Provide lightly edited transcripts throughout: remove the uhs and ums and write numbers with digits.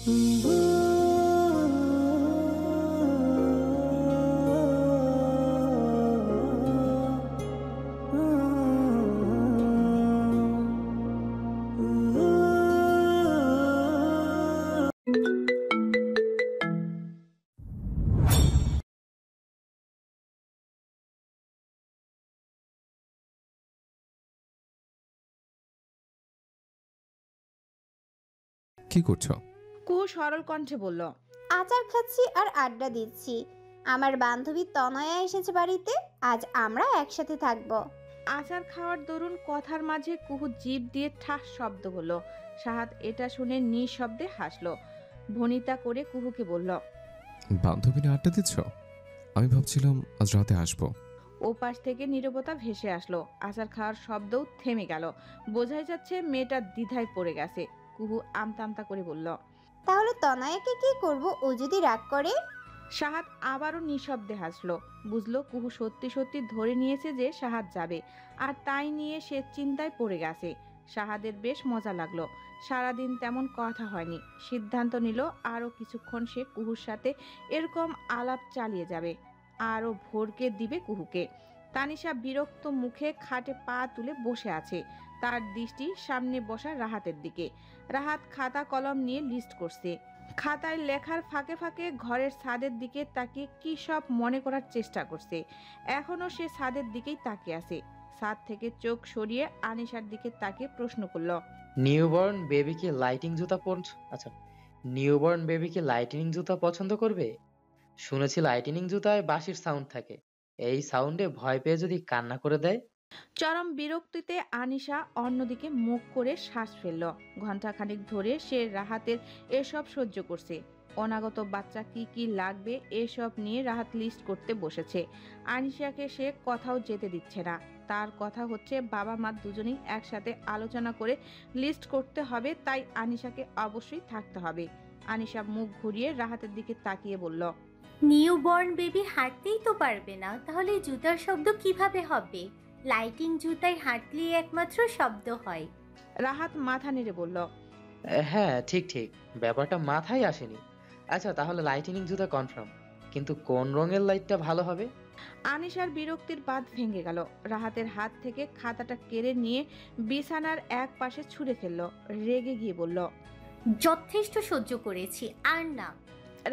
কি করছো? কুহু সরল কণ্ঠে বলল, আচার খাচ্ছি আর আড্ডা দিচ্ছি। আমার বান্ধবী তনয়া এসেছে বাড়িতে, আজ আমরা একসাথে থাকবো। আচার খাওয়ার দরুন কথার মাঝে কুহু জিভ দিয়ে ঠাস শব্দ হলো। সাহাদ এটা শুনে নিঃশব্দে হাসলো। ভনিতা করে কুহুকে বলল, বান্ধবী নিয়ে আড্ডা দিচ্ছ? আমি ভাবছিলাম আজ রাতে আসবো। ওপাশ থেকে নীরবতা ভেসে আসলো। আচার খাওয়ার শব্দও থেমে গেল। বোঝাই যাচ্ছে মেয়েটা দ্বিধায় পড়ে গেছে। কুহু আমতা আমতা করে বলল, তাহলে তনয়াকে কি করব, ও যদি রাগ করে? সাহাদ আবারও নিঃশব্দে হাসলো। বুঝলো কুহু সত্যি সত্যি ধরে নিয়েছে যে সাহাদ যাবে, আর তাই নিয়ে সে চিন্তায় পড়ে গেছে। সাহাদের বেশ মজা লাগলো। সারাদিন তেমন কথা হয়নি। সিদ্ধান্ত নিল আরও কিছুক্ষণ সে কুহুর সাথে এরকম আলাপ চালিয়ে যাবে, আরও ভোরকে দিবে কুহুকে। তানিশা বিরক্ত মুখে খাটে পা তুলে বসে আছে। তার দৃষ্টি সামনে বসা রাহাতের দিকে। রাহাত খাতা কলম নিয়ে লিস্ট করছে। খাতায় লেখার ফাঁকে ফাঁকে ঘরের ছাদের দিকে তাকিয়ে কি সব মনে করার চেষ্টা করছে। এখনো সে ছাদের দিকেই তাকিয়ে আছে। ছাদ থেকে চোখ সরিয়ে আনিশার দিকে তাকিয়ে প্রশ্ন করল, নিউবর্ন বেবিকে লাইটিং জুতা আচ্ছা, নিউবর্ন বেবিকে লাইটিনিং জুতা পছন্দ করবে? শুনেছি লাইটিনিং জুতায় বাঁশির সাউন্ড থাকে। এই সাউন্ডে ভয় পেয়ে যদি কান্না করে দেয়? চরম বিরক্তিতে আনিশা অন্যদিকে মুখ করে শ্বাস ফেলল। ঘণ্টাখানিক ধরে সে রাহাতের এসব সহ্য করছে। অনাগত বাচ্চা কি কি লাগবে এসব নিয়ে রাহাত লিস্ট করতে বসেছে। আনিশাকে সে কোথাও যেতে দিচ্ছে না। তার কথা হচ্ছে বাবা মা দুজনেই একসাথে আলোচনা করে লিস্ট করতে হবে, তাই আনিশাকে অবশ্যই থাকতে হবে। আনিশা মুখ ঘুরিয়ে রাহাতের দিকে তাকিয়ে বলল, নিউবর্ন বেবি হাঁটতেই তো পারবে না, তাহলে জুতার শব্দ কিভাবে হবে? লাইটিং জুতায় হাঁটলেই একমাত্র শব্দ হয়। রাহাত মাথা নেড়ে বলল, হ্যাঁ, ঠিক ঠিক, ব্যাপারটা মাথায় আসেনি। আচ্ছা, তাহলে লাইটিনিং জুতা কনফার্ম, কিন্তু কোন রঙের লাইটটা ভালো হবে? আনিশার বিরক্তির বাঁধ ভেঙে গেল। রাহাতের হাত থেকে খাতাটা কেড়ে নিয়ে বিছানার এক পাশে ছুঁড়ে ফেলল। রেগে গিয়ে বলল, যথেষ্ট সহ্য করেছি, আর না।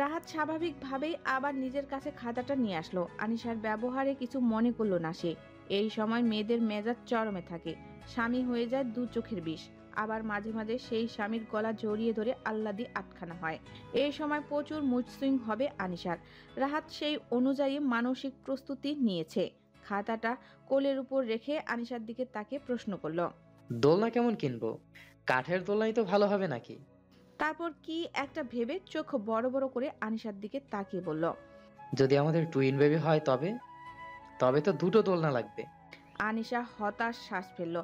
রাহাত স্বাভাবিকভাবেই আবার নিজের কাছে খাতাটা নিয়ে আসলো। আনিশার ব্যবহারে কিছু মনে করলো না সে। এই সময় মেয়েদের মেজাজ চরমে থাকে। স্বামী হয়ে যায় দু চোখের বিষ। আবার মাঝে মাঝে সেই স্বামীর গলা জড়িয়ে ধরে আহ্লাদি আটখানা হয়। এই সময় প্রচুর মুড সুইং হবে আনিশার। রাহাত সেই অনুযায়ী মানসিক প্রস্তুতি নিয়েছে। খাতাটা কোলের উপর রেখে আনিশার দিকে তাকিয়ে প্রশ্ন করলো, দোলনা কেমন কিনবো? কাঠের দোলনাই তো ভালো হবে নাকি? তারপর কি একটা ভেবে চোখ বড় বড় করে আনিশার দিকে তাকিয়ে বলল, যদি আমাদের টুইন বেবি হয় তবে? তবে তো দুটো দোলনা লাগবে। আনিশা হতাশ শ্বাস ফেলল।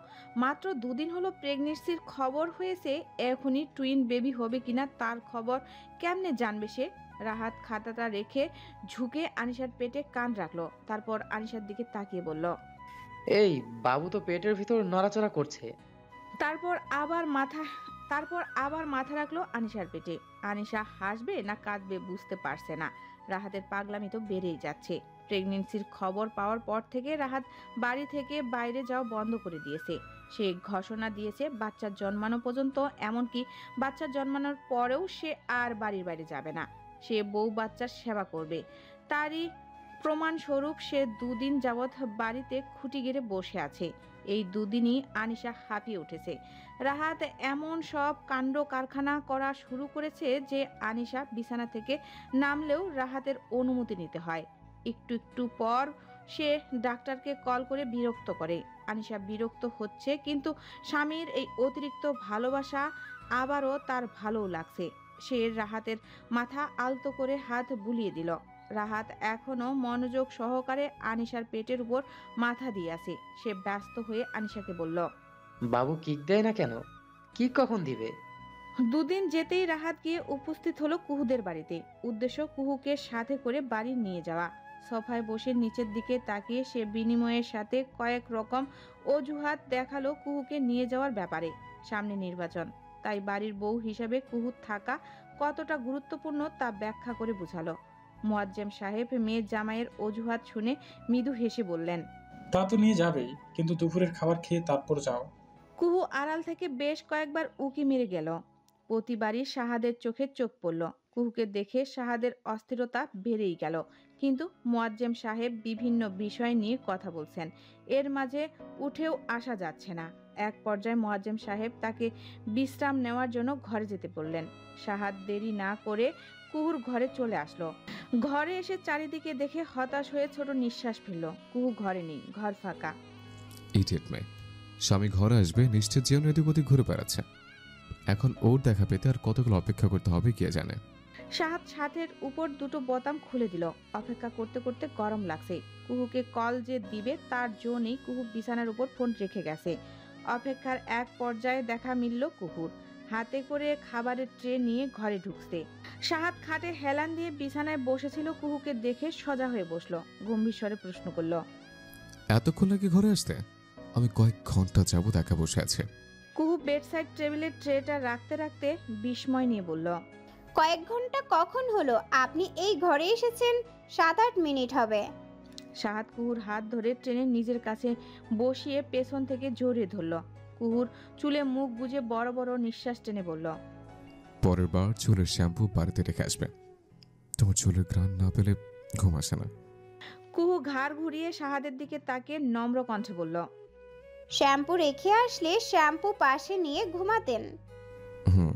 মাত্র দুদিন হলো প্রেগনেন্সির খবর হয়েছে, এখনই টুইন বেবি হবে কিনা তার খবর কেমনে জানবে সে? রাহাত খাতাটা রেখে ঝুঁকে আনিশার পেটে কান রাখলো। তারপর আনিশার দিকে তাকিয়ে বলল, এই বাবু তো পেটের ভিতর নড়াচড়া করছে। তারপর আবার মাথা তারপর আবার মাথা রাখলো আনিশার পেটে। আনিশা হাসবে না কাঁদবে বুঝতে পারছে না। রাহাতের পাগলামি তো বেড়েই যাচ্ছে। প্রেগনেন্সির খবর পাওয়ার পর থেকে রাহাত বাড়ি থেকে বাইরে যাওয়া বন্ধ করে দিয়েছে। সে ঘোষণা দিয়েছে বাচ্চার জন্মানো পর্যন্ত, এমনকি বাচ্চা জন্মানোর পরেও সে আর বাড়ির বাইরে যাবে না। সে বউ বাচ্চার সেবা করবে। তারই প্রমাণস্বরূপ সে দুদিন যাবৎ বাড়িতে খুঁটি গেড়ে বসে আছে। এই দুদিনই আনিশা হাঁপিয়ে উঠেছে। রাহাত এমন সব কাণ্ড কারখানা করা শুরু করেছে যে আনিশা বিছানা থেকে নামলেও রাহাতের অনুমতি নিতে হয়। একটু একটু পর সে ডাক্তারকে কল করে বিরক্ত করে। আনিশা বিরক্ত হচ্ছে, কিন্তু স্বামীর এই অতিরিক্ত ভালোবাসা আবারও তার ভালোও লাগছে। সে রাহাতের মাথা আলতো করে হাত বুলিয়ে দিল। রাহাত এখনো মনোযোগ সহকারে আনিশার পেটের উপর মাথা দিয়ে আছে। সে ব্যস্ত হয়ে আনিশাকে বলল, বাবু কিক দেয় না কেন? কিক কখন দিবে? দুদিন যেতেই রাহাত গিয়ে উপস্থিত হলো কুহুদের বাড়িতে। উদ্দেশ্য কুহুকে সাথে করে বাড়ি নিয়ে যাওয়া। সোফায় বসে নিচের দিকে তাকিয়ে সে বিনিময়ের সাথে কয়েক রকম অজুহাত দেখালো কুহুকে নিয়ে যাওয়ার ব্যাপারে। সামনে নির্বাচন, তাই বাড়ির বউ হিসাবে কুহু থাকা কতটা গুরুত্বপূর্ণ তা ব্যাখ্যা করে বুঝালো। মোয়াজ্জেম সাহেব মেয়ের জামাইয়ের অজুহাত শুনে মৃদু হেসে বললেন, তা তো নিয়ে যাবেই, কিন্তু দুপুরের খাবার খেয়ে তারপর যাও। কুহু আড়াল থেকে বেশ কয়েকবার উকি মেরে গেল। প্রতিবারই শাহাদের চোখে চোখ পড়ল। কুহুকে দেখে শাহাদের অস্থিরতা বেড়েই গেল। কিন্তু মোয়াজ্জেম সাহেব বিভিন্ন বিষয় নিয়ে কথা বলছেন, এর মাঝে উঠেও আসা যাচ্ছে না। এক পর্যায়ে মোয়াজ্জেম সাহেব তাকে বিশ্রাম নেওয়ার জন্য ঘরে যেতে বললেন। শাহাদ দেরি না করে কুহুর ঘরে চলে আসলো। ঘরে এসে চারিদিকে দেখে হতাশ হয়ে ছোট নিঃশ্বাস ফেলল। কুহু ঘরে নেই, ঘর ফাঁকা। ইডিয়েট মেয়ে, স্বামী ঘরে আসবে নিশ্চিত যেন এদিক ওদিক ঘুরে বেড়াচ্ছে। এখন ওর দেখা পেতে আর কতগুলো অপেক্ষা করতে হবে কে জানে। শাহাদ ছাদের উপর দুটো বোতাম খুলে দিল। অপেক্ষা করতে করতে গরম লাগছে। কুহুকে কল যে দিবে তার জো নেই। কুহু বিছানার উপর ফোন রেখে গেছে। অপেক্ষার এক পর্যায়ে দেখা মিলল কুহুর। হাতে করে খাবারের ট্রে নিয়ে ঘরে ঢুকছে। শাহাদ খাটে হেলান দিয়ে বিছানায় বসেছিল। কুহুকে দেখে সোজা হয়ে বসলো। গম্ভীর স্বরে প্রশ্ন করলো, এতক্ষণ লাগে ঘরে আসতে? আমি কয়েক ঘন্টা যাবত একা বসে আছে। কুহু বেডসাইড টেবিলের ট্রেটা রাখতে রাখতে বিস্ময় নিয়ে বলল, কয়েক ঘন্টা কখন হলো? আপনি এই ঘরে এসেছেন 7-8 মিনিট হবে। শাহাদ কুহুর হাত ধরে ট্রেনে নিজের কাছে বসিয়ে পেছন থেকে জড়িয়ে ধরল। কুহুর চুলে মুখ গুজে বড় বড় নিঃশ্বাস টেনে বলল, পরের বার চুলের শ্যাম্পু বাড়িতে রেখে আসবে। তোমার চুলের ঘ্রাণ না পেলে ঘুম আসে না। কুহু ঘাড় ঘুরিয়ে শাহাদের দিকে তাকিয়ে নম্র কণ্ঠে বলল, শ্যাম্পু রেখে আসলে শ্যাম্পু পাশে নিয়ে ঘুমাতেন। হুম।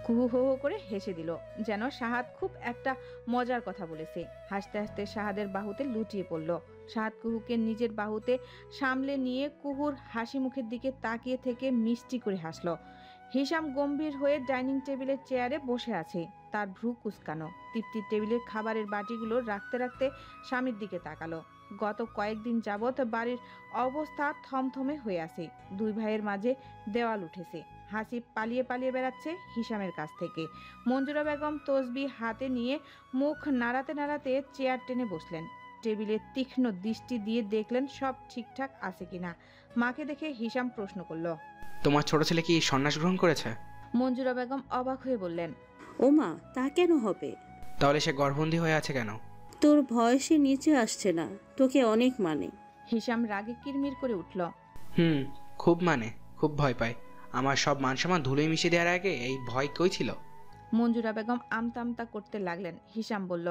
কুহু হো হো করে হেসে দিল, যেন শাহাদ খুব একটা মজার কথা বলেছে। হাসতে হাসতে শাহাদের বাহুতে লুটিয়ে পড়ল। শাহাদ কুহুকে নিজের বাহুতে সামলে নিয়ে কুহুর হাসি মুখের দিকে তাকিয়ে থেকে মিষ্টি করে হাসলো। হিসাম গম্ভীর হয়ে ডাইনিং টেবিলের চেয়ারে বসে আছে, তার ভ্রু কুঁচকানো। তৃপ্তির টেবিলের খাবারের বাটিগুলো রাখতে রাখতে স্বামীর দিকে তাকালো। গত কয়েকদিন যাবৎ বাড়ির অবস্থা থমথমে হয়ে আছে। দুই ভাইয়ের মাঝে দেওয়াল উঠেছে। হাসিব পালিয়ে পালিয়ে বেড়াচ্ছে হিসামের কাছ থেকে। মঞ্জুরা বেগম তসবি হাতে নিয়ে মুখ নাড়াতে নাড়াতে চেয়ার টেনে বসলেন। টেবিলে তীক্ষ্ণ দৃষ্টি দিয়ে দেখলেন সব ঠিকঠাক আছে কিনা। মাকে দেখে হিসাম প্রশ্ন করল, তোমার ছোট ছেলে কি সন্ন্যাস গ্রহণ করেছে? মঞ্জুরা বেগম অবাক হয়ে বললেন, ওমা, তা কেন হবে? তাহলে সে গর্ভবতী হয়ে আছে কেন? তোর ভয়সে নিচে আসছে না, তোকে অনেক মানে। হিসাম রাগে কিরমির করে উঠল। খুব মানে, খুব ভয় পায়। আমার সব মান সম্মান ধুলোয় মিশিয়ে দেওয়ার আগে এই ভয় কই ছিল? মঞ্জুরা বেগম আমতা আমতা করতে লাগলেন। হিসাম বলল,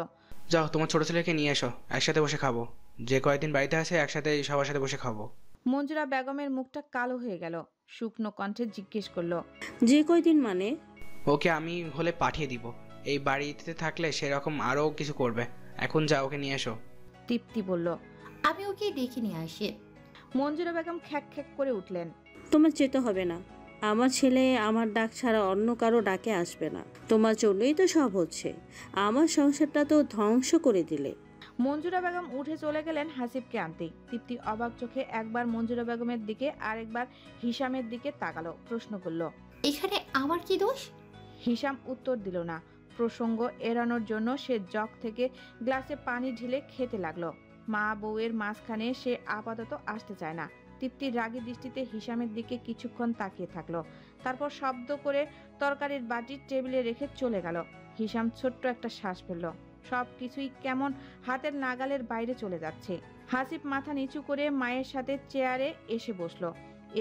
যাও তোমার ছোট ছেলেকে নিয়ে এসো, একসাথে বসে খাবো। যে কয়েকদিন বাড়িতে আছে একসাথে সবার সাথে বসে খাবো। মঞ্জুরা বেগমের মুখটা কালো হয়ে গেল। শুকনো কণ্ঠে জিজ্ঞেস করলো, যে কয়দিন মানে? ওকে আমি হলে পাঠিয়ে দিব। এই বাড়িতে থাকলে সেরকম আরও কিছু করবে। এখন যাও, ওকে নিয়ে এসো। তৃপ্তি বলল, আমি ওকে ডেকে নিয়ে আসি। মঞ্জুরা বেগম খ্যাক খ্যাক করে উঠলেন। তোমার যেতে হবে না। আমার ছেলে আমার ডাক ছাড়া অন্য কারো ডাকে আসবে না। তোমার জন্যই তো সব হচ্ছে। আমার সংসারটা তো ধ্বংস করে দিলে। মঞ্জুরা বেগম উঠে চলে গেলেন হাসিবকে আনতে। তৃপ্তি অবাক চোখে একবার মঞ্জুরা বেগমের দিকে আর একবার হিসামের দিকে তাকালো। প্রশ্ন করল, এখানে আমার কি দোষ? হিসাম উত্তর দিল না। প্রসঙ্গ এড়ানোর জন্য সে জগ থেকে গ্লাসে পানি ঢেলে খেতে লাগলো। মা বউয়ের মাঝখানে সে আপাতত আসতে চায় না। তৃপ্তির রাগী দৃষ্টিতে হিসামের দিকে কিছুক্ষণ তাকিয়ে থাকলো। তারপর শব্দ করে তরকারির বাটি টেবিলে রেখে চলে গেল। হিসাম ছোট্ট একটা শ্বাস ফেলল। সব কিছুই কেমন হাতের নাগালের বাইরে চলে যাচ্ছে। হাসিব মাথা নিচু করে মায়ের সাথে চেয়ারে এসে বসলো।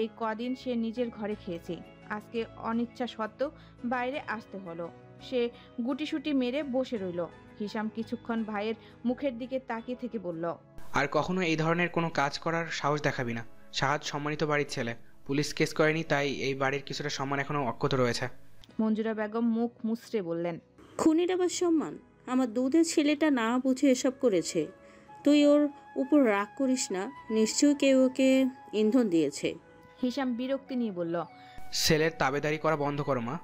এই কদিন সে নিজের ঘরে খেয়েছে, আজকে অনিচ্ছা সত্ত্বেও বাইরে আসতে হলো। সে গুটিসুটি মেরে বসে রইল। হিসাম কিছুক্ষণ ভাইয়ের মুখের দিকে তাকিয়ে থেকে বলল, আর কখনো এই ধরনের কোনো কাজ করার সাহস দেখাবি না। শাহাদ সম্মানিত বাড়ির ছেলে, পুলিশ কেস করেনি, তাই এই বাড়ির কিছুটা সম্মান এখনো অক্ষত রয়েছে। মঞ্জুরা বেগম মুখ মুচড়ে বললেন, খুনির আবার সম্মান? আমার দুধের ছেলেটা না বুঝে এসব করেছে। তুই ওর উপর রাগ করিস না, নিশ্চয়ই কেউ ওকে ইন্ধন দিয়েছে। হিসাম বিরক্তি নিয়ে বলল, ছেলের তাবেদারি করা বন্ধ করো মা।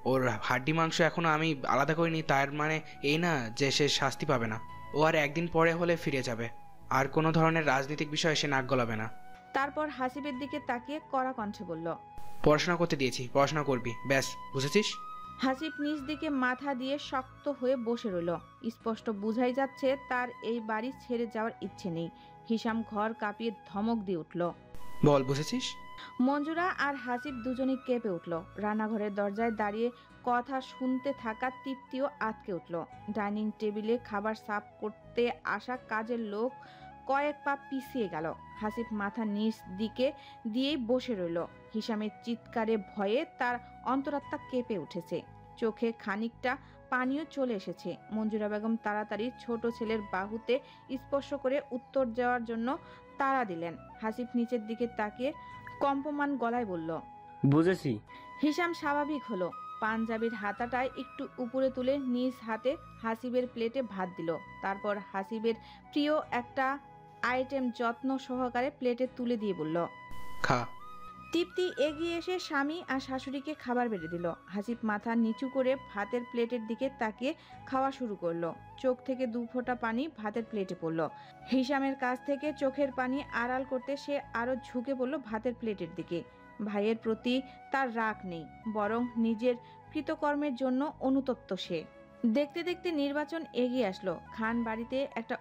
ওর হাড্ডি মাংস এখনো আমি আলাদা করিনি, তার মানে এই না যে সে শাস্তি পাবে না। ও আর একদিন পরে হলে ফিরে যাবে। আর কোনো ধরনের রাজনৈতিক বিষয়ে সে নাক গলাবে না। তারপর হাসিবের দিকে তাকিয়ে কড়া কণ্ঠে বলল, পড়াশোনা করতে দিয়েছি, পড়াশোনা করবি, ব্যাস, বুঝেছিস? হাসিব নিজ দিকে মাথা দিয়ে শক্ত হয়ে বসে রইল। স্পষ্ট বুঝাই যাচ্ছে তার এই বাড়ি ছেড়ে যাওয়ার ইচ্ছে নেই। হিসাম ঘর কাঁপিয়ে ধমক দিয়ে উঠল, বল, বুঝেছিস? মঞ্জুরা আর হাসিব দুজনেই কেঁপে উঠল। রান্নাঘরের দরজায় দাঁড়িয়ে কথা শুনতে থাকা তৃপ্তিও আটকে উঠল। ডাইনিং টেবিলে খাবার সার্ভ করতে আসা কাজের লোক কয়েক পা পিছিয়ে গেল। হাসিব মাথা নিচ দিকে দিয়েই বসে রইল। হিসামের চিৎকারে ভয়ে তার অন্তরাত্মা কেঁপে উঠেছে, চোখে খানিকটা পানিও চলে এসেছে। মঞ্জুরা বেগম তাড়াতাড়ি ছোট ছেলের বাহুতে স্পর্শ করে উত্তর দেওয়ার জন্য তাড়া দিলেন। হাসিব নিচের দিকে তাকিয়ে কম্পমান গলায় বলল, বুঝেছি। হিসাম স্বাভাবিক হলো। পাঞ্জাবির হাতাটায় একটু উপরে তুলে নিজ হাতে হাসিবের প্লেটে ভাত দিল। তারপর হাসিবের প্রিয় একটা আইটেম যত্ন সহকারে প্লেটে তুলে দিয়ে বলল, খা। তৃপ্তি এগিয়ে এসে স্বামী আর শাশুড়িকে খাবার বেড়ে দিল। হাসিব মাথা নিচু করে ভাতের প্লেটের দিকে তাকিয়ে খাওয়া শুরু করলো। চোখ থেকে 2 ফোঁটা পানি ভাতের প্লেটে পড়ল। হিসামের কাছ থেকে চোখের পানি আড়াল করতে সে আরো ঝুঁকে পড়ল ভাতের প্লেটের দিকে। ভাইয়ের প্রতি তার রাগ নেই, বরং নিজের কৃতকর্মের জন্য অনুতপ্ত সে। দেখতে দেখতে নির্বাচন এগিয়ে আসলো। খান বাড়িতে একটা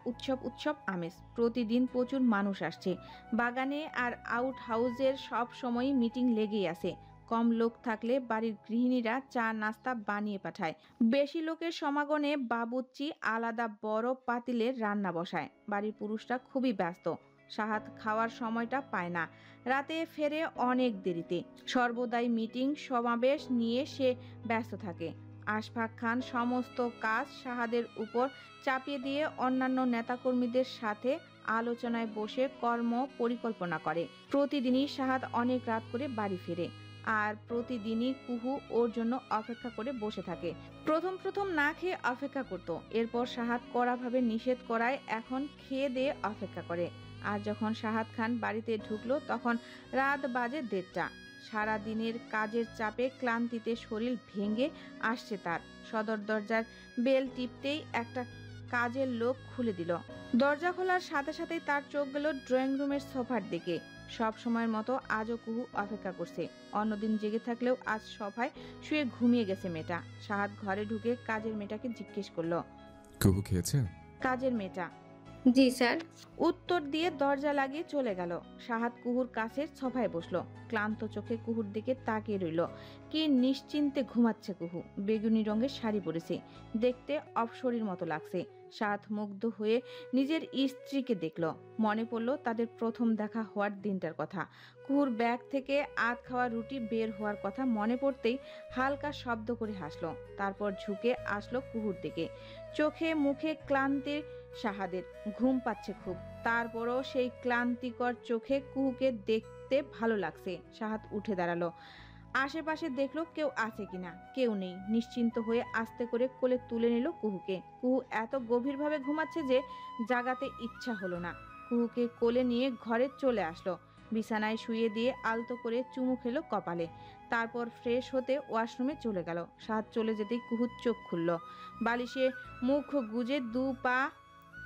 উৎসব আমেজ। প্রতিদিন প্রচুর মানুষ আসছে। বাগানে আর আউট হাউসের সব সময় মিটিং লেগেই আছে। কম লোক থাকলে বাড়ির গৃহিণীরা চা নাস্তা বানিয়ে পাঠায়। বেশি লোকের সমাগমে বাবুর্চি আলাদা বড় পাতিলে রান্না বসায়। বাড়ির পুরুষরা খুবই ব্যস্ত। সাহাত খাওয়ার সময়টা পায় না, রাতে ফেরে অনেক দেরিতে। সর্বদাই মিটিং সমাবেশ নিয়ে সে ব্যস্ত থাকে। আশফাক খান সমস্ত কাজ সাহাদের উপর চাপিয়ে দিয়ে অন্যান্য নেতাকর্মীদের সাথে আলোচনায় বসে কর্ম পরিকল্পনা করে। প্রতিদিনই সাহাদ অনেক রাত করে বাড়ি ফিরে, আর প্রতিদিনই কুহু ওর জন্য অপেক্ষা করে বসে থাকে। প্রথম না খেয়ে অপেক্ষা করত, এরপর সাহাদ কড়াভাবে নিষেধ করায় এখন খেয়ে দিয়ে অপেক্ষা করে। আর যখন সাহাদ খান বাড়িতে ঢুকলো তখন রাত বাজে 1:30। সারা দিনের কাজের চাপে ক্লান্তিতে শরীর ভেঙে আসছে তার। সদর দরজার বেল টিপতেই একটা কাজের লোক খুলে দিল। দরজা খোলার সাথে সাথেই তার চোখ গেল ড্রয়িং রুমের সোফার দিকে। সব সময়ের মতো আজও কুহু অপেক্ষা করছে। অন্যদিন জেগে থাকলেও আজ সোফায় শুয়ে ঘুমিয়ে গেছে মেয়েটা। সাহাদ ঘরে ঢুকে কাজের মেয়েটাকে জিজ্ঞেস করলো, কুহু খেয়েছে? কাজের মেয়েটা জি স্যার। উত্তর দিয়ে দরজা লাগিয়ে চলে গেল। সাহাদ কুহুর কাছের সোফায় বসলো। ক্লান্ত চোখে কুহুর দিকে তাকিয়ে রইল। কি নিশ্চিন্তে ঘুমাচ্ছে কুহু। বেগুনি রঙের শাড়ি পরেছে, দেখতে অপসরীর মতো লাগছে। সাহাদ মুগ্ধ হয়ে নিজের স্ত্রীকে দেখল। মনে পড়ল তাদের প্রথম দেখা হওয়ার দিনটার কথা। কুহুর ব্যাগ থেকে আধ খাওয়া রুটি বের হওয়ার কথা মনে পড়তেই হালকা শব্দ করে হাসলো। তারপর ঝুঁকে আসলো কুহুর দিকে। চোখে মুখে ক্লান্তির সাহাদের। ঘুম পাচ্ছে খুব, তারপরও সেই ক্লান্তিকর চোখে কুহুকে দেখতে ভালো লাগছে। সাহাদ উঠে দাঁড়ালো। আশেপাশে দেখলো কেউ আছে কিনা। কেউ নেই। নিশ্চিন্ত হয়ে আস্তে করে কোলে তুলে নিল কুহুকে। কুহু এত গভীরভাবে ঘুমাচ্ছে যে জাগাতে ইচ্ছা হলো না। কুহুকে কোলে নিয়ে ঘরে চলে আসলো। বিছানায় শুয়ে দিয়ে আলতো করে চুমু খেলো কপালে। তারপর ফ্রেশ হতে ওয়াশরুমে চলে গেল। সাহাদ চলে যেতেই কুহুর চোখ খুলল। বালিশে মুখ গুজে 2 পা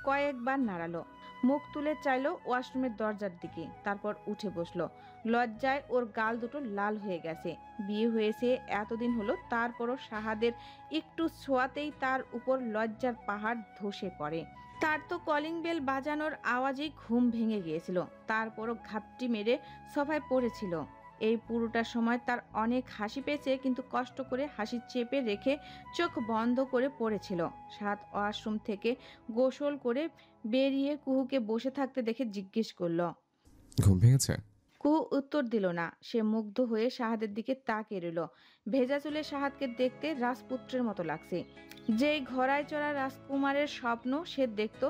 কয়েকবার নাড়ালো। মুখ তুলে চাইলো ওয়াশরুমের দরজার দিকে, তারপর উঠে বসলো। লজ্জায় ওর গাল দুটো লাল হয়ে গেছে। বিয়ে হয়েছে এতদিন হলো, তারপরও সাহাদের একটু ছোঁয়াতেই তার উপর লজ্জার পাহাড় ধসে পড়ে। তার তো কলিং বেল বাজানোর আওয়াজেই ঘুম ভেঙে গিয়েছিল। তারপরও ঘাপটি মেরে সোফায় পড়েছিল। এই পুরোটা সময় তার অনেক হাসি পেয়েছে, কিন্তু কষ্ট করে হাসি চেপে রেখে চোখ বন্ধ করে পড়েছিল। সাত ওয়াশরুম থেকে গোসল করে বেরিয়ে কুহুকে বসে থাকতে দেখে জিজ্ঞেস করলো, ঘুম ভেঙেছে? কুহু উত্তর দিল না। সে মুগ্ধ হয়ে সাহাদের দিকে তাকিয়ে রইল। ভেজা চুলে সাহাদকে দেখতে রাজপুত্রের মতো লাগছে। যেই ঘোড়ায় চড়া রাজকুমারের স্বপ্ন সে দেখত,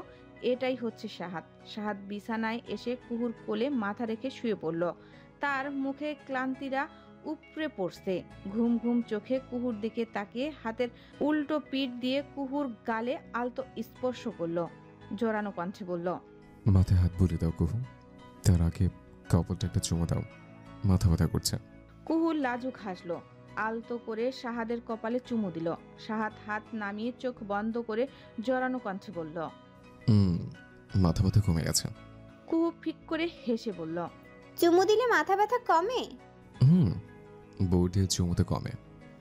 এটাই হচ্ছে সাহাদ। সাহাদ বিছানায় এসে কুহুর কোলে মাথা রেখে শুয়ে পড়ল। তার মুখে ক্লান্তিরা উপড়ে পড়ছে। ঘুম ঘুম চোখে কুহুর দিকে তাকিয়ে হাতের উল্টো পিঠ দিয়ে কুহুর গালে আলতো স্পর্শ করলো। জোরানো কণ্ঠে বলল, মাথায় হাত বুলিয়ে দাও কুহু, তার আগে কপালটা একটা চুমো দাও, মাথা ব্যথা করছে। কুহু লাজুক হাসলো। আলতো করে সাহাদের কপালে চুমু দিল। সাহাদ হাত নামিয়ে চোখ বন্ধ করে জোরানো কণ্ঠে বলল, মাথা ব্যথা কমে গেছে। কুহু ফিক করে হেসে বলল, চুমু দিলে মাথা ব্যথা কমে? বউ দিয়ে চুমুতে কমে।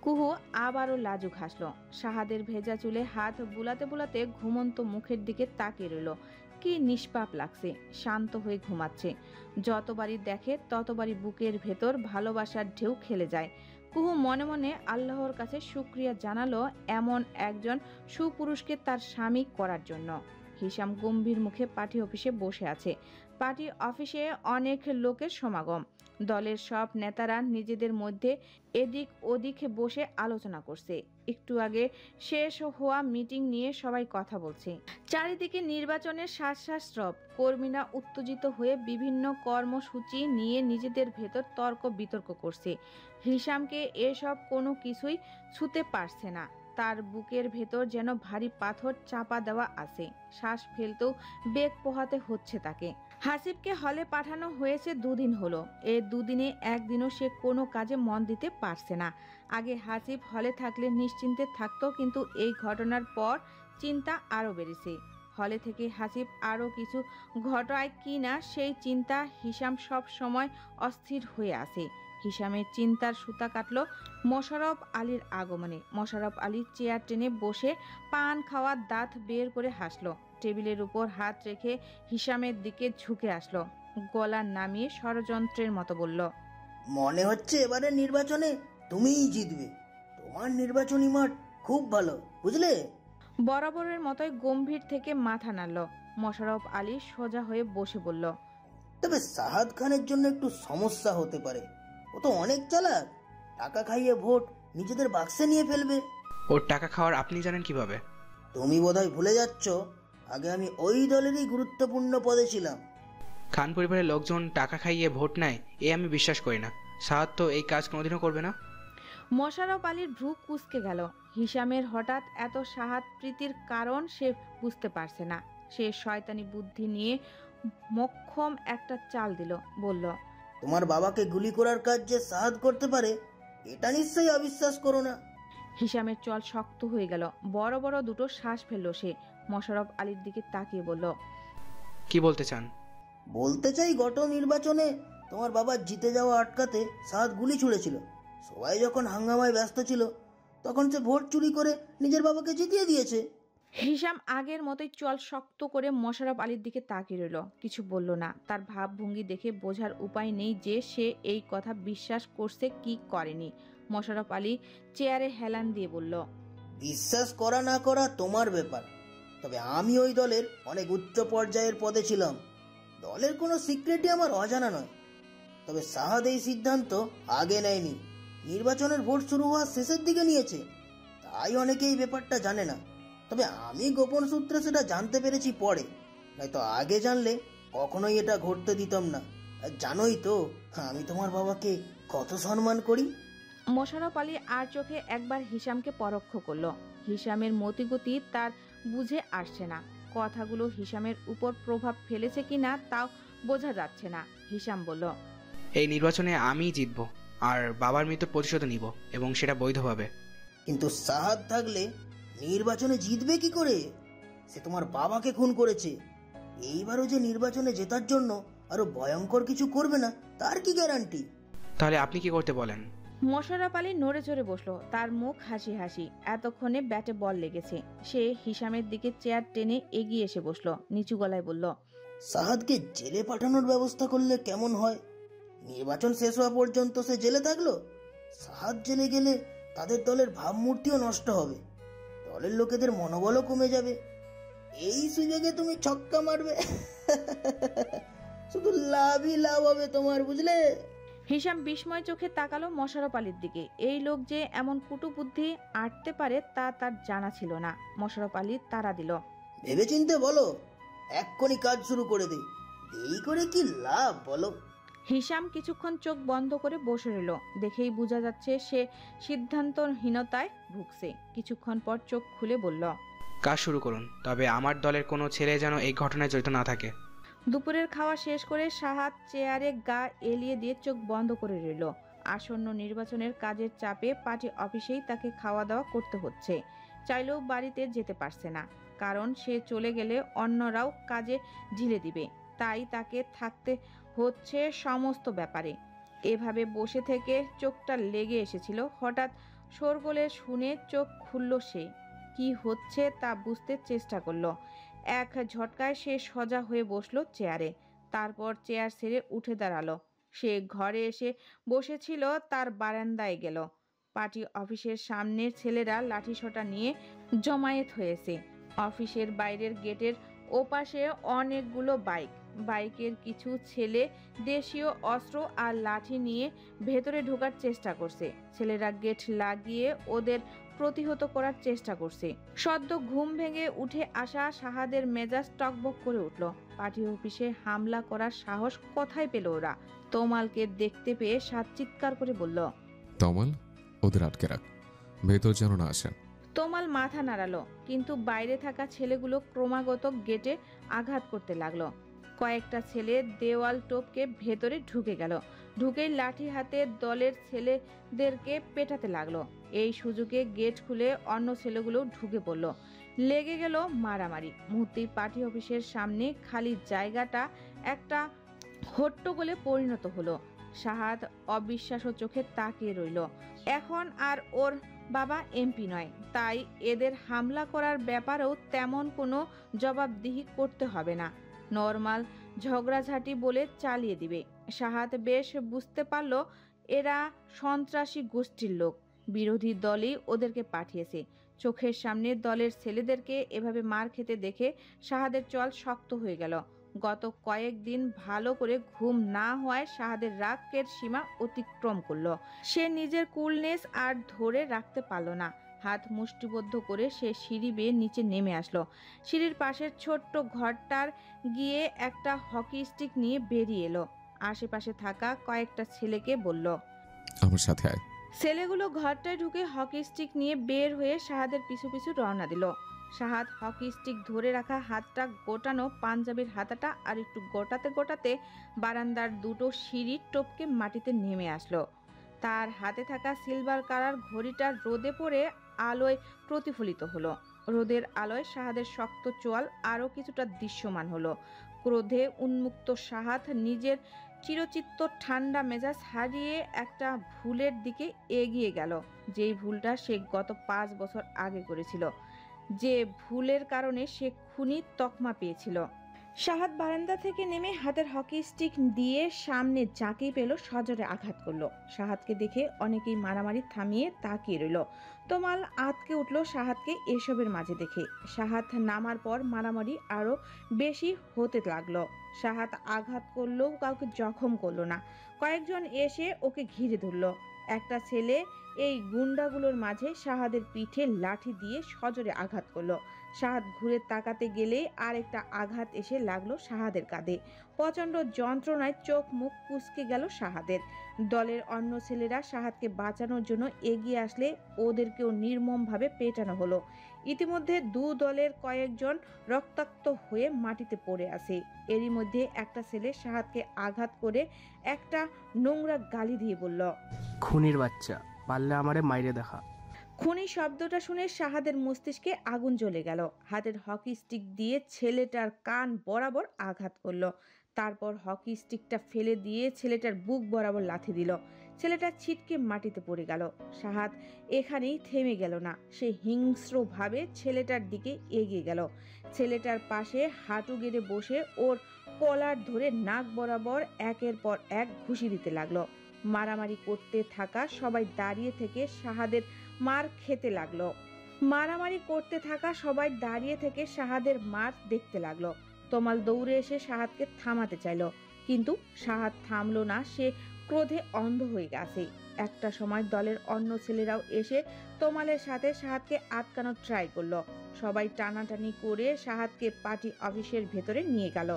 কুহু আবারও লাজুক হাসলো। সাহাদের ভেজা চুলে হাত বুলাতে বুলাতে ঘুমন্ত মুখের দিকে তাকিয়ে রইল। কি নিষ্পাপ লাগছে। শান্ত হয়ে ঘুমাচ্ছে। যতবারই দেখে ততবারই বুকের ভেতর ভালোবাসার ঢেউ খেলে যায়। কুহু মনে মনে আল্লাহর কাছে শুকরিয়া জানালো এমন একজন সুপুরুষকে তার স্বামী করার জন্য। হিসাম গম্ভীর মুখে পার্টি অফিসে বসে আছে। পার্টি অফিসে অনেক লোকের সমাগম। দলের সব নেতারা নিজেদের মধ্যে এদিক ওদিক বসে আলোচনা করছে। একটু আগে শেষ হওয়া মিটিং নিয়ে সবাই কথা বলছে। চারিদিকে নির্বাচনের শ্বাস কর্মীরা উত্তেজিত হয়ে বিভিন্ন কর্মসূচি নিয়ে নিজেদের ভেতর তর্ক বিতর্ক করছে। হিসামকে এসব কোনো কিছুই ছুঁতে পারছে না। তার বুকের ভেতর যেন ভারী পাথর চাপা দেওয়া আছে। শ্বাস ফেলতেও বেগ পোহাতে হচ্ছে তাকে। হাসিবকে হলে পাঠানো হয়েছে 2 দিন হলো। এই 2 দিনে একদিনও সে কোনো কাজে মন দিতে পারছে না। আগে হাসিব হলে থাকলে নিশ্চিন্তে থাকতো, কিন্তু এই ঘটনার পর চিন্তা আরও বেড়েছে। হলে থেকে হাসিব আরও কিছু ঘটায় কিনা সেই চিন্তা হিসাম সব সময় অস্থির হয়ে আছে। হিসামের চিন্তার সুতা কাটল মোশাররফ আলীর আগমনে। মোশাররফ আলী চেয়ার টেনে বসে পান খাওয়ার দাঁত বের করে হাসলো। টেবিলের উপর হাত রেখে হিসামের দিকে ঝুঁকে আসলো। গলা নামিয়ে ষড়যন্ত্রের মতো বলল, মনে হচ্ছে এবারে নির্বাচনে তুমিই জিতবে। তোমার নির্বাচনী মাঠ খুব ভালো, বুঝলে? বরাবরের মতোই গম্ভীর থেকে মাথা নাড়ল। মোশাররফ আলী সোজা হয়ে বসে বলল, তবে সাহাদ খানের জন্য একটু সমস্যা হতে পারে। ও তো অনেক চালাক, টাকা খাইয়ে ভোট নিজেদের বাক্সে নিয়ে ফেলবে। ওর টাকা খাওয়ার আপনি জানেন কিভাবে? তুমি বোধহয় ভুলে যাচ্ছ, আগে আমি ওই দলেরই গুরুত্বপূর্ণ পদে ছিলাম। খান পরিবারের লোকজন টাকা খাইয়ে ভোট নেয় এ আমি বিশ্বাস করি না। সাহাদ তো এই কাজ কোনোদিনও করবে না। মোশাররফ আলীর ভ্রু কুঁচকে গেল। হিসামের হঠাৎ এত সাহাদ প্রীতির কারণ সে বুঝতে পারছে না। সে শয়তানি বুদ্ধি নিয়ে মক্ষম একটা চাল দিল, বলল, তোমার বাবাকে গুলি করার কাজ যে সাহাদ করতে পারে এটা নিশ্চয়ই অবিশ্বাস করো না। হিসামের চল শক্ত হয়ে গেল। বড় বড় দুটো শ্বাস ফেলল সে। মোশাররফ আলীর দিকে তাকিয়ে বলল, কি বলতে চান? বলতে চাই, গত নির্বাচনে তোমার বাবা জিতে যাওয়া আটকাতে সাহাদ গুলি ছুঁড়েছিল। সবাই যখন হাঙ্গামায় ব্যস্ত ছিল তখন সে ভোট চুরি করে নিজের বাবাকে জিতিয়ে দিয়েছে। হিসাম আগের মতোই চল শক্ত করে মোশাররফ আলীর দিকে তাকিয়ে রইল। কিছু বলল না। তার ভাবভঙ্গি দেখে বোঝার উপায় নেই যে সে এই কথা বিশ্বাস করছে কি করেনি। মোশাররফ আলী চেয়ারে হেলান দিয়ে বলল, বিশ্বাস করা না করা তোমার ব্যাপার, তবে আমি ওই দলের অনেক উচ্চ পর্যায়ের পদে ছিলাম। দলের কোনো সিক্রেটই আমার অজানা নয়। তবে সাহাদ এই সিদ্ধান্ত আগে নেয়নি, নির্বাচনের ভোট শুরু হওয়ার শেষের দিকে নিয়েছে। তাই অনেকে এই ব্যাপারটা জানে না। তবে আমি গোপন সূত্রে সেটা জানতে পেরেছি পরে, নয়তো আগে জানলে কখনোই এটা ঘটতে দিতাম না। জানোই তো আমি তোমার বাবাকে কত সম্মান করি। মোশাররফ আলী আর চোখে একবার হিসামকে পরোক্ষ করলো। হিসামের মতিগতি তার বুঝে আসছে না। কথাগুলো হিসামের উপর প্রভাব ফেলেছে কিনা তাও বোঝা যাচ্ছে না। হিসাম বলল, এই নির্বাচনে আমিই জিতবো আর বাবার মৃত্যুর প্রতিশোধ নিব, এবং সেটা বৈধভাবে। কিন্তু সাহাদ থাকলে নির্বাচনে জিতবে কি করে? সে তোমার বাবাকে খুন করেছে। এইবারও যে নির্বাচনে জেতার জন্য আরো ভয়ঙ্কর কিছু করবে না তার কি গ্যারান্টি? তাহলে আপনি কি করতে বলেন? মোশাররফ আলী নড়ে চড়ে বসলো। তার মুখ হাসি হাসি। এতক্ষণে ব্যাটে বল লেগেছে। সে হিসামের দিকে চেয়ার টেনে এগিয়ে এসে বসলো। নিচু গলায় বলল, সাহাদকে জেলে পাঠানোর ব্যবস্থা করলে কেমন হয়? নির্বাচন শেষ হওয়া পর্যন্ত সে জেলে থাকলো। সাহাদ জেলে গেলে তাদের দলের ভাবমূর্তিও নষ্ট হবে, দলের লোকেদের মনোবলও কমে যাবে। এই সুযোগে তুমি ছক্কা মারবে, শুধু লাভই লাভ হবে তোমার, বুঝলে? হিসাম বিস্ময় চোখে তাকালো মোশাররফ আলীর দিকে। এই লোক যে এমন কুটুবুদ্ধি আটতে পারে তা তার জানা ছিল না। মোশাররফ আলী তাড়া দিল, ভেবেচিন্তে বলো, এক্ষুনি কাজ শুরু করে দে। দেরি করে কি লাভ বলো? হিসাম কিছুক্ষণ চোখ বন্ধ করে বসে রইল। দেখেই বোঝা যাচ্ছে সে সিদ্ধান্তহীনতায় ভুগছে। কিছুক্ষণ পর চোখ খুলে বলল, কাজ শুরু করুন, তবে আমার দলের কোনো ছেলে যেন এই ঘটনায় জড়িত না থাকে। দুপুরের খাওয়া শেষ করে সাহাদ চেয়ারে গা এলিয়ে দিয়ে চোখ বন্ধ করে রইল। আসন্ন নির্বাচনের কাজের চাপে পার্টি অফিসেই তাকে খাওয়া দাওয়া করতে হচ্ছে। চাইলেও বাড়িতে যেতে পারছে না, কারণ সে চলে গেলে অন্যরাও কাজে ঢিলে দিবে। তাই তাকে থাকতে হচ্ছে সমস্ত ব্যাপারে। এভাবে বসে থেকে চোখটা লেগে এসেছিল। হঠাৎ শোরগোলে শুনে চোখ খুলল সে। কি হচ্ছে তা বুঝতে চেষ্টা করলো। এক ঝটকায় সে সোজা হয়ে বসলো চেয়ারে। তারপর চেয়ার ছেড়ে উঠে দাঁড়ালো। সে ঘরে এসে বসেছিল, তার বারান্দায় গেল। পার্টি অফিসের সামনের ছেলেরা লাঠিসোঁটা নিয়ে জমায়েত হয়েছে। অফিসের বাইরের গেটের ওপাশে অনেকগুলো বাইকের কিছু ছেলে দেশীয় অস্ত্র আর লাঠি নিয়ে ভেতরে ঢোকার চেষ্টা করছে। ছেলেরা গেট লাগিয়ে ওদের প্রতিহত করার চেষ্টা করছে। সদ্য ঘুম ভেঙে উঠে আসা শাহাদের মেজাজ টকবক করে উঠল। পার্টি অফিসে হামলা করার সাহস কোথায় পেল ওরা? তমালকে দেখতে পেয়ে সাত চিৎকার করে বলল, তমাল, ওদের আটকে রাখ, ভেতর যেন না আসেন। তমাল মাথা নাড়ালো, কিন্তু বাইরে থাকা ছেলেগুলো ক্রমাগত গেটে আঘাত করতে লাগলো। কয়েকটা ছেলে দেওয়াল টপকে ভেতরে ঢুকে গেল। ঢুকেই লাঠি হাতে দলের ছেলেদেরকে পেটাতে লাগলো। এই সুযোগে গেট খুলে অন্য ছেলেগুলো ঢুকে পড়লো। লেগে গেল মারামারি। মুহূর্তেই পার্টি অফিসের সামনে খালি জায়গাটা একটা হট্টগোলে পরিণত হলো। শাহাদ অবিশ্বাস্য চোখে তাকিয়ে রইল। এখন আর ওর বাবা এমপি নয়, তাই এদের হামলা করার ব্যাপারেও তেমন কোনো জবাবদিহি করতে হবে না। নর্মাল ঝগড়াঝাটি বলে চালিয়ে দিবে। শাহাদ বেশ বুঝতে পারল এরা সন্ত্রাসী গোষ্ঠীর লোক, বিরোধী দলই ওদেরকে পাঠিয়েছে। চোখের সামনে দলের ছেলেদেরকে এভাবে মার খেতে দেখে শাহাদের চল শক্ত হয়ে গেল। গত কয়েকদিন ভালো করে ঘুম না হওয়ায় শাহাদের রাগের সীমা অতিক্রম করলো। সে নিজের কুলনেস আর ধরে রাখতে পারল না। হাত মুষ্টিবদ্ধ করে সে সিঁড়ি বেয়ে নিচে নেমে আসলো। সিঁড়ির পাশের ছোট্ট ঘরটার গিয়ে একটা হকি স্টিক নিয়ে বেরিয়ে এলো। আশেপাশে থাকা কয়েকটা ছেলেকে বলল, আমার সাথে আয়। ছেলেগুলো ঘরটায় ঢুকে হকি স্টিক নিয়ে বের হয়ে শাহাদের পিছু পিছু রওনা দিল। শাহাদ হকি স্টিক ধরে রাখা হাতটা গোটানো পাঞ্জাবির হাতাটা আর একটু গোটাতে গোটাতে বারান্দার দুটো সিঁড়ি টপকে মাটিতে নেমে আসলো। তার হাতে থাকা সিলভার কালার ঘড়িটা রোদে পড়ে আলোয় প্রতিফলিত হলো। রোদের আলোয় শাহাদের শক্ত চোয়াল আরো কিছুটা দৃশ্যমান হলো। ক্রোধে উন্মুক্ত শাহাদ নিজের চিরচিত্ত ঠান্ডা মেজাজ হারিয়ে একটা ভুলের দিকে এগিয়ে গেল, যেই ভুলটা সে গত 5 বছর আগে করেছিল, যে ভুলের কারণে সে খুনি তকমা পেয়েছিল। শাহাদ বারান্দা থেকে নেমে হাতের হকি স্টিক দিয়ে সামনে যাকেই পেল সজোরে আঘাত করলো। শাহাদকে দেখে অনেকেই মারামারি থামিয়ে তাকিয়ে রইল। তমাল আঁতকে উঠল শাহাদকে এসবের মাঝে দেখে। শাহাদ নামার পর মারামারি আরো বেশি হতে লাগলো। শাহাদ আঘাত করলেও কাউকে জখম করলো না। কয়েকজন এসে ওকে ঘিরে ধরলো। একটা ছেলে এই গুন্ডাগুলোর মাঝে শাহাদের পিঠে লাঠি দিয়ে সজোরে আঘাত করলো। শাহাদ ঘুরে তাকাতে গেলেই আর একটা আঘাত এসে লাগলো শাহাদের কাঁধে। প্রচণ্ড যন্ত্রণায় চোখ মুখ কুঁচকে গেল শাহাদের। দলের অন্য ছেলেরা শাহাদকে বাঁচানোর জন্য এগিয়ে আসলে ওদেরকেও নির্মমভাবে পেটানো হলো। ইতিমধ্যে দু দলের কয়েকজন রক্তাক্ত হয়ে মাটিতে পড়ে আছে। এরই মধ্যে একটা ছেলে শাহাদকে আঘাত করে একটা নোংরা গালি দিয়ে বলল, খুনির বাচ্চা, পারলে আমারে মাইরে দেখা। খুনি শব্দটা শুনে শাহাদের মস্তিষ্কে আগুন জ্বলে গেল। হাতের হকি স্টিক দিয়ে ছেলেটার কান বরাবর আঘাত করলো। তারপর হকি স্টিকটা ফেলে দিয়ে ছেলেটার বুক বরাবর লাথি দিল। ছেলেটা ছিটকে মাটিতে পড়ে গেল। শাহাদ এখানেই থেমে গেল না, সে হিংস্রভাবে ছেলেটার দিকে এগিয়ে গেল। ছেলেটার পাশে হাঁটু গেড়ে বসে ওর কলার ধরে নাক বরাবর একের পর এক ঘুষি দিতে লাগলো। মারামারি করতে থাকা সবাই দাঁড়িয়ে থেকে শাহাদের মার খেতে লাগলো। মারামারি করতে থাকা সবাই দাঁড়িয়ে থেকে শাহাদের মার দেখতে লাগলো। তমাল দৌড়ে এসে শাহাদকে থামাতে চাইলো, কিন্তু শাহাদ থামলো না। সে ক্রোধে অন্ধ হয়ে গেছে। একটা সময় দলের অন্য ছেলেরাও এসে তমালের সাথে শাহাদকে আটকানোর ট্রাই করলো। সবাই টানাটানি করে শাহাদকে পার্টি অফিসের ভেতরে নিয়ে গেল।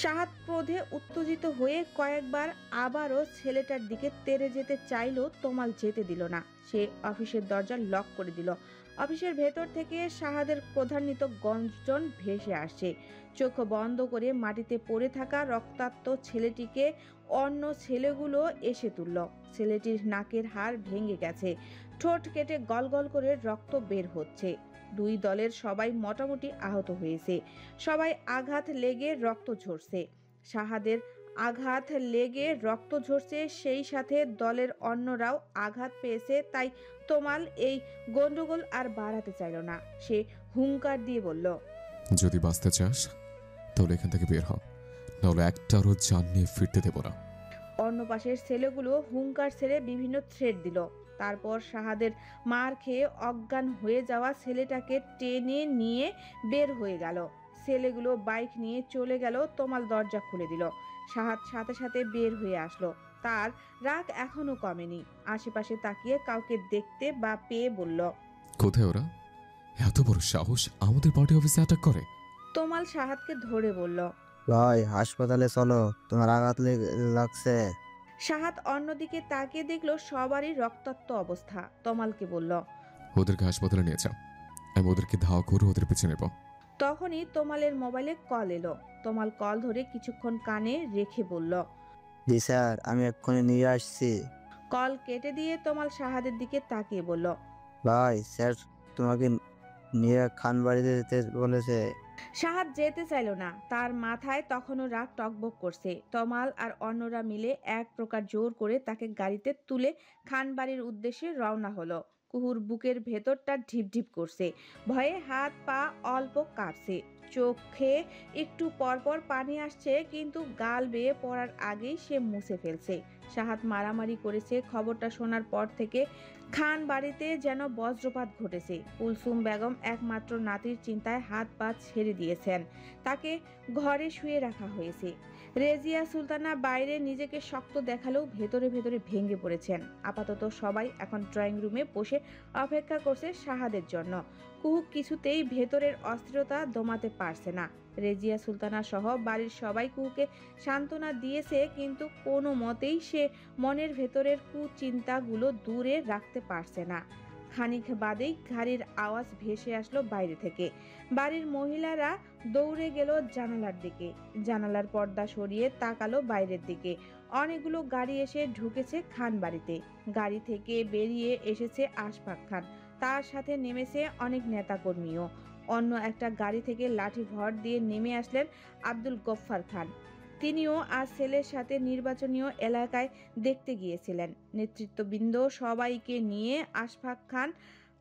শাহাদ ক্রোধে উত্তেজিত হয়ে কয়েকবার আবারও ছেলেটার দিকে তেড়ে যেতে চাইলেও তমাল যেতে দিল না। সে অফিসের দরজা লক করে দিল। অফিসের ভেতর থেকে শাহাদের ক্রোধান্বিত গর্জন ভেসে আসছে। চোখ বন্ধ করে মাটিতে পড়ে থাকা রক্তাক্ত ছেলেটিকে অন্য ছেলেগুলো এসে তুলল। ছেলেটির নাকের হাড় ভেঙে গেছে, ঠোঁট কেটে গলগল করে রক্ত বের হচ্ছে। দুই দলের সবাই মোটামুটি আহত হয়েছে। সবাই আঘাত লেগে রক্ত ঝরছে। শাহাদের আঘাত লেগে রক্ত ঝরছে, সেই সাথে দলের অন্যরাও আঘাত পেয়েছে। তাই তমাল এই গন্ডগোল আর বাড়াতে চাইল না। সে হুঙ্কার দিয়ে বলল, যদি বাঁচতে চাস তাহলে এখান থেকে বের হ, নাহলে একটারও জান নিয়ে ফিরতে দেব না। অন্য পাশের ছেলেগুলো হুঙ্কার ছেড়ে বিভিন্ন থ্রেট দিল। তারপর শাহাদের মার খেয়ে অজ্ঞান হয়ে যাওয়া ছেলেটাকে টেনে নিয়ে বের হয়ে গেল। ছেলেগুলো বাইক নিয়ে চলে গেল। তমাল দরজা খুলে দিল। শাহাদ সাথে সাথে বের হয়ে আসলো। তার রাগ এখনো কমেনি। আশেপাশে তাকিয়ে কাউকে দেখতে বা পেয়ে বলল, কোথায় ওরা? এত বড় সাহস আমাদের পার্টি অফিসে অ্যাটাক করে? তমাল শাহাদকে ধরে বলল, ভাই হাসপাতালে চলো, তোমার আঘাত লাগছে। শাহাদ অন্যদিকে তাকিয়ে দেখলো সবারই রক্তাক্ত অবস্থা। তমালকে বলল, ওদেরকে হাসপাতালে নিয়ে যাও, আমি ওদেরকে ধাওয়া করে ওদের পেছনে নেব। তখনই তমালের মোবাইলে কল এলো। তমাল কল ধরে কিছুক্ষণ কানে রেখে বলল, জি স্যার, আমি এক্ষুনি নিয়ে আসছি। কল কেটে দিয়ে তমাল শাহাদের দিকে তাকিয়ে বলল, ভাই স্যার তোমাকে নিয়ে খানবাড়িতে যেতে বলেছে। শাহাদ যেতে চাইল না। তার মাথায় তখনও রাগ টকবক করছে। তমাল আর অন্যরা মিলে এক প্রকার জোর করে তাকে গাড়িতে তুলে খানবাড়ির উদ্দেশ্যে রওনা হলো। কুহুর বুকের ভেতরটা ঢিপঢিপ করছে। ভয়ে হাত পা অল্প কাঁপছে। চোখে একটু পরপর পানি আসছে, কিন্তু গাল বেয়ে পড়ার আগেই সে মুছে ফেলছে। শাহাদ মারামারি করেছে খবরটা শোনার পর থেকে খান বাড়িতে যেন বজ্রপাত ঘটেছে। কুলসুম বেগম একমাত্র নাতির চিন্তায় হাত পা ছেড়ে দিয়েছেন। তাকে ঘরে শুয়ে রাখা হয়েছে। রেজিয়া সুলতানা বাইরে নিজেকে শক্ত দেখালেও ভেতরে ভেতরে ভেঙে পড়েছেন। আপাতত সবাই এখন ড্রয়িং রুমে বসে অপেক্ষা করছে শাহাদের জন্য। কুহু কিছুতেই ভেতরের অস্থিরতা দমাতে পারছে না। রেজিয়া সুলতানা সহ বাড়ির সবাই কুহুকে সান্ত্বনা দিয়েছে, কিন্তু কোনো মতেই সে মনের ভেতরের কুচিন্তাগুলো দূরে রাখতে পারছে না। খানিক বাদেই গাড়ির আওয়াজ ভেসে আসলো বাইরে থেকে। বাড়ির মহিলারা দৌড়ে গেল জানালার দিকে। জানালার পর্দা সরিয়ে তাকালো বাইরের দিকে। অনেকগুলো গাড়ি এসে ঢুকেছে খান বাড়িতে। গাড়ি থেকে বেরিয়ে এসেছে আশফাক খান। তার সাথে নেমেছে অনেক নেতাকর্মীও। অন্য একটা গাড়ি থেকে লাঠি ভর দিয়ে নেমে আসলেন আব্দুল গফফার খান। তিনিও আজ ছেলের সাথে নির্বাচনীয় এলাকায় দেখতে গিয়েছিলেন। নেতৃত্ববৃন্দ সবাইকে নিয়ে আশফাক খান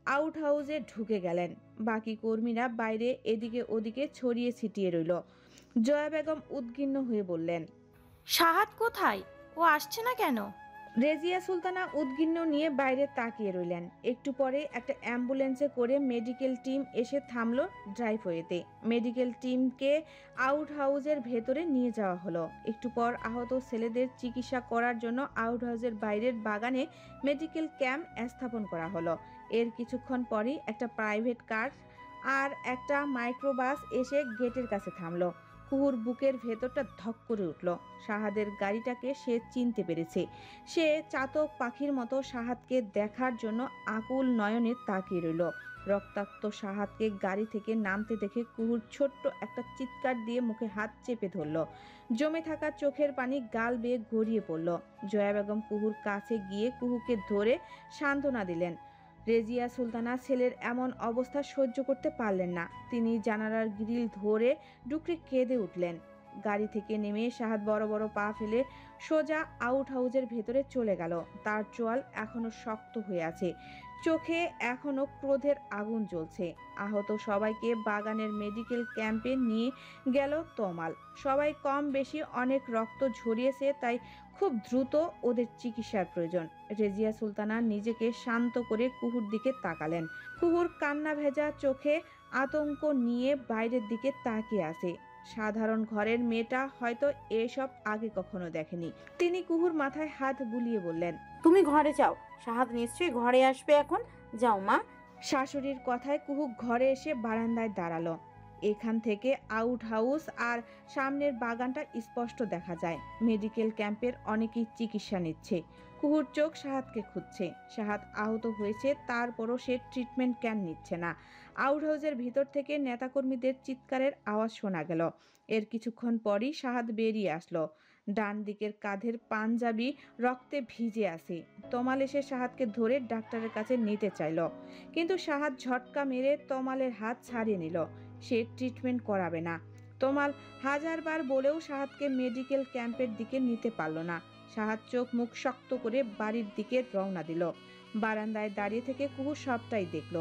আউট হাউসে ঢুকে গেলেন। বাকি কর্মীরা বাইরে এদিকে ওদিকে ছড়িয়ে ছিটিয়ে রইল। জয়া বেগম উদ্বিগ্ন হয়ে বললেন, শাহাদ কোথায়? ও আসছে না কেন? রেজিয়া সুলতানা উদ্বিগ্ন নিয়ে বাইরে তাকিয়ে রইলেন। একটু পরে একটা অ্যাম্বুলেন্সে করে মেডিকেল টিম এসে থামলো ড্রাইভওয়েতে। মেডিকেল টিমকে আউট হাউসের ভেতরে নিয়ে যাওয়া হলো। একটু পর আহত ছেলেদের চিকিৎসা করার জন্য আউট হাউসের বাইরের বাগানে মেডিকেল ক্যাম্প স্থাপন করা হলো। এর কিছুক্ষণ পরই একটা প্রাইভেট কার আর একটা মাইক্রোবাস এসে গেটের কাছে থামলো। কুহুর বুকের ভেতরটা ধক করে উঠল। শাহাদের গাড়িটাকে সে চিনতে পেরেছে। সে চাতক পাখির মতো শাহাদকে দেখার জন্য আকুল নয়নে তাকিয়ে রইল। রক্তাক্ত শাহাদকে গাড়ি থেকে নামতে দেখে কুহুর ছোট্ট একটা চিৎকার দিয়ে মুখে হাত চেপে ধরল। জমে থাকা চোখের পানি গাল বেয়ে গড়িয়ে পড়ল। জয়া বেগম কুহুর কাছে গিয়ে কুহুকে ধরে সান্ত্বনা দিলেন। রেজিয়া সুলতানা ছেলের এমন অবস্থা সহ্য করতে পারলেন না। তিনি জানালার গ্রিল ধরে ডুকরে কেঁদে উঠলেন। গাড়ি থেকে নেমে শাহাদ বড় বড় পা ফেলে সোজা আউট হাউসের ভেতরে চলে গেল। তার চোয়াল এখনো শক্ত হয়ে আছে, চোখে এখনো ক্রোধের আগুন জ্বলছে। আহত সবাইকে বাগানের মেডিকেল ক্যাম্পে নিয়ে গেল তমাল। সবাই কম বেশি অনেক রক্ত ঝরিয়েছে, তাই খুব দ্রুত ওদের চিকিৎসার প্রয়োজন। রেজিয়া সুলতানা নিজেকে শান্ত করে কুহুর দিকে তাকালেন। কুহুর কান্না ভেজা চোখে আতঙ্ক নিয়ে বাইরের দিকে তাকিয়ে আছে। সাধারণ ঘরের মেয়েটা হয়তো এসব আগে কখনো দেখেনি। তিনি কুহুর মাথায় হাত বুলিয়ে বললেন, তুমি ঘরে যাও, শাহাদ নিশ্চয়ই ঘরে আসবে এখন, যাও মা। শাশুড়ির কথায় কুহু ঘরে এসে বারান্দায় দাঁড়ালো। এখান থেকে আউট হাউস আর সামনের বাগানটা স্পষ্ট দেখা যায়। মেডিকেল ক্যাম্পের অনেকেই চিকিৎসা নিচ্ছে। কুহুর চোখ শাহাদকে খুঁজছে। শাহাদ আহত হয়েছে, তারপরও সে ট্রিটমেন্ট কেন নিচ্ছে না। আউট হাউসের ভিতর থেকে নেতাকর্মীদের চিৎকারের আওয়াজ শোনা গেল। এর কিছুক্ষণ পরই শাহাদ বেরিয়ে আসলো। ডান দিকের কাঁধের পাঞ্জাবি রক্তে ভিজে আছে। তমাল এসে শাহাদকে ধরে ডাক্তারের কাছে নিতে চাইল, কিন্তু শাহাদ ঝটকা মেরে তমালের হাত ছাড়িয়ে নিল। সে ট্রিটমেন্ট করাবে না। তমাল হাজারবার বলেও শাহাদকে মেডিকেল ক্যাম্পের দিকে নিতে পারল না। শাহাদ চোখ মুখ শক্ত করে বাড়ির দিকে রওনা দিল। বারান্দায় দাঁড়িয়ে থেকে কুহু সবটাই দেখল।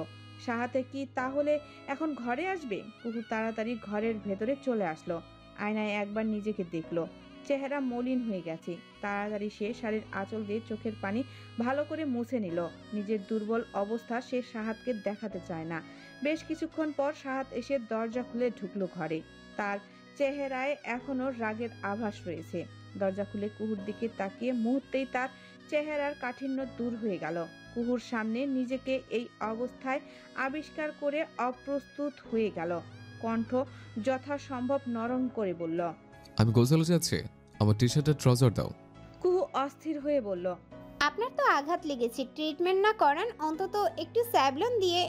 শাহাদে কি তাহলে এখন ঘরে আসবে? কুহু তাড়াতাড়ি ঘরের ভেতরে চলে আসলো। আয়নায় একবার নিজেকে দেখলো। চেহারা মলিন হয়ে গেছে। তাড়াতাড়ি সে শাড়ির আঁচল দিয়ে চোখের পানি ভালো করে মুছে নিল। নিজের দুর্বল অবস্থা সে সাহাদকে দেখাতে চায় না। বেশ কিছুক্ষণ পর সাহাদ এসে দরজা খুলে ঢুকলো ঘরে। তার চেহারায় এখনো রাগের আভাস রয়েছে। দরজা খুলে কুহুর দিকে তাকিয়ে মুহূর্তেই তার চেহারার কাঠিন্য দূর হয়ে গেল। কুহুর সামনে নিজেকে এই অবস্থায় আবিষ্কার করে অপ্রস্তুত হয়ে গেল। কণ্ঠ যথাসম্ভব নরম করে বলল, আমি গোসলে যাচ্ছি, আমার টি শার্টের ট্রাউজার দাও। কুহু অস্থির হয়ে বলল, আপনার তো আঘাত লেগেছে, ট্রিটমেন্ট না করান অন্তত একটু স্যাভলন দিয়ে।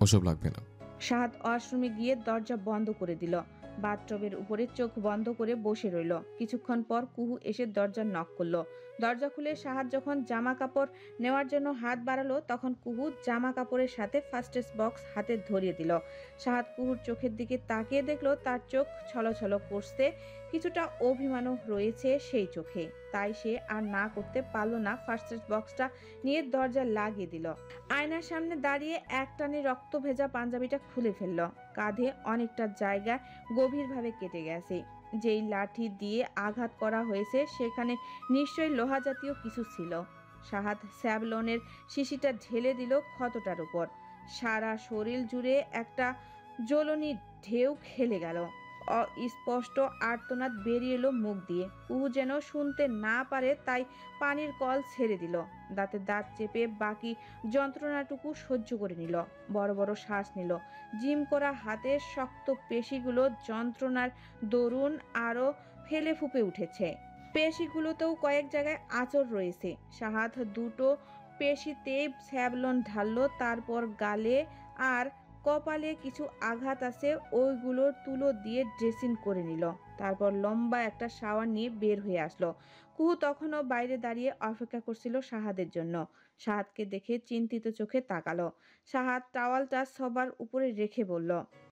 ওসব লাগবে না। সাহাদ ওয়াশরুমে গিয়ে দরজা বন্ধ করে দিল। বাথটবের উপরে চোখ বন্ধ করে বসে রইল। কিছুক্ষণ পর কুহু এসে দরজা নক করলো। দরজা খুলে সাহাদ যখন জামা কাপড় নেওয়ার জন্য হাত বাড়ালো, তখন কুহু জামা কাপড়ের সাথে ফার্স্ট এড বক্স হাতে ধরিয়ে দিল। সাহাদ কুহুর চোখের দিকে তাকিয়ে দেখলো তার চোখ ছলছল করছে, কিছুটা অভিমানও রয়েছে সেই চোখে। তাই সে আর না করতে পারলো না, ফার্স্ট এড বক্সটা নিয়ে দরজা লাগিয়ে দিল। আয়নার সামনে দাঁড়িয়ে একটানে রক্ত ভেজা পাঞ্জাবিটা খুলে ফেলল। কাঁধে অনেকটা জায়গা গভীরভাবে কেটে গেছে। যেই লাঠি দিয়ে আঘাত করা হয়েছে সেখানে নিশ্চয়ই লোহা জাতীয় কিছু ছিল। সাহাদ স্যাভলনের শিশিটা ঢেলে দিল ক্ষতটার উপর। সারা শরীর জুড়ে একটা জ্বলনি ঢেউ খেলে গেল। অস্পষ্ট আর্তনাদ বেরিয়ে এলো মুখ দিয়ে। কুহু যেন শুনতে না পারে তাই পানির কল ছেড়ে দিল। দাঁতে দাঁত চেপে বাকি যন্ত্রণাটুকু সহ্য করে নিল। বড় বড় শ্বাস নিল। জিম করা হাতের শক্ত পেশিগুলো যন্ত্রণার দরুন আরো ফেলে ফুপে উঠেছে। পেশিগুলোতেও কয়েক জায়গায় আঁচড় রয়েছে। সাহাদ দুটো পেশিতে স্যাভলন ঢাললো, তারপর গালে আর কপালে কিছু আঘাত আছে, ওইগুলোর তুলো দিয়ে ড্রেসিং করে নিল। তারপর লম্বা একটা শাওয়ার নিয়ে বের হয়ে আসলো। কুহু তখনও বাইরে দাঁড়িয়ে অপেক্ষা করছিল সাহাদের জন্য। সাহাদকে দেখে চিন্তিত চোখে তাকালো। সাহাদ টাওয়ালটা সবার উপরে রেখে বলল,